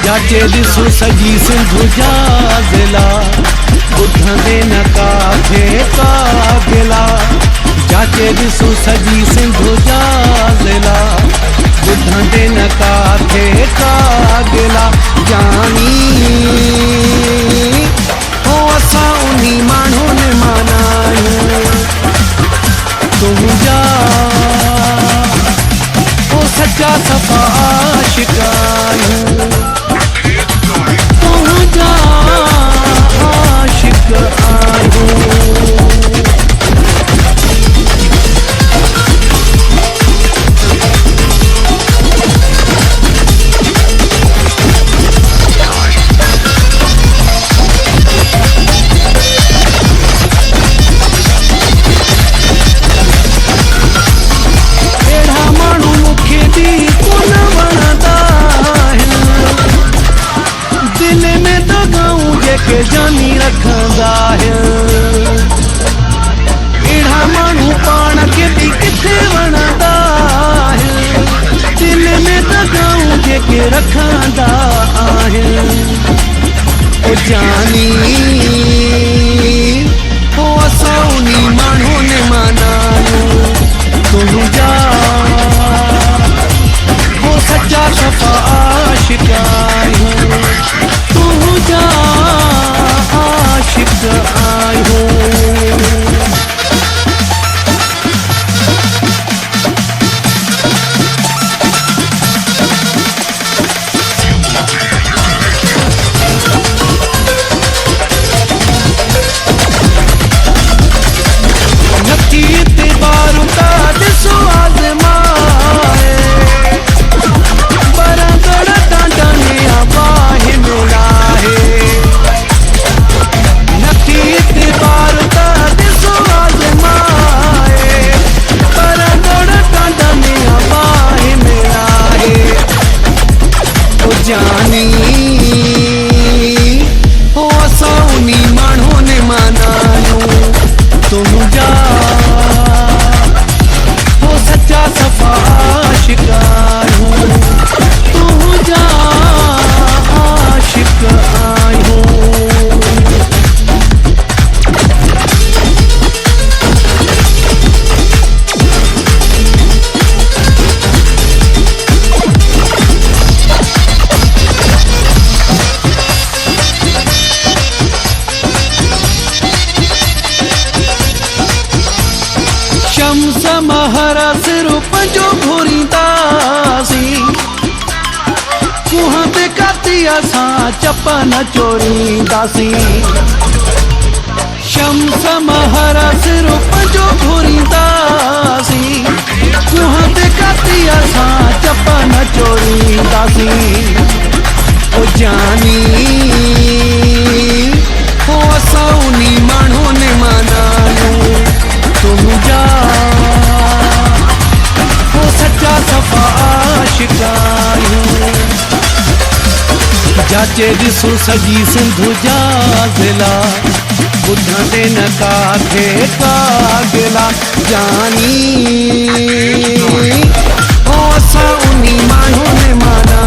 जाचे ॾिसो सॼी सिंध जा ज़िला ॿुधंदे न काथे का गिला जाचे ॾिसो सॼी सिंध जा ज़िला ॿुधंदे न काथे का गिला जानी हो असां उन्ही माण्हुनि माना आहियूं तुंहिंजा हो सच्चा सफ़ा आशिक़ आहियूं तुंहिंजा आशिक़ आहियूं के जानी रखंदा है अहिड़ा माण्हू पाण खे बि किथे वणंदा है दिल में दगाऊं जेके रखंदा आहिनि ओ जानी हो असां उन्ही माण्हुनि माना आहियूं तुंहिंजा हो सच्चा सफ़ा आशिक़ आहियूं तुंहिंजा आशिक़ आहियूं नथी ते बारूं था ॾिसो आज़माए बरगड़ डांडा बाहि मिलाए जानी हो असां उन्ही माण्हुनि माना आहियूं तुंहिंजा हो सच्चा सफ़ा आशिक़ आहियूं तुंहिंजा आशिक़ आहियूं शम्स महरा सिर पंहिंजो घुरींदासीं कुहां ते काती असां चप न चोरींदासीं शम्स महरा सिर पंहिंजो घुरींदासीं कुहां ते काती असां चप न चोरींदासीं ओ जानी हो असां उन्ही माण्हुनि माना आहियूं तुंहिंजा हो सच्चा सफ़ा आशिक़ आहियूं जाचे ॾिसो सॼी सिंध जा ज़िला ॿुधंदे न काथे का गिला जानी हो असां उन्ही माण्हुनि माना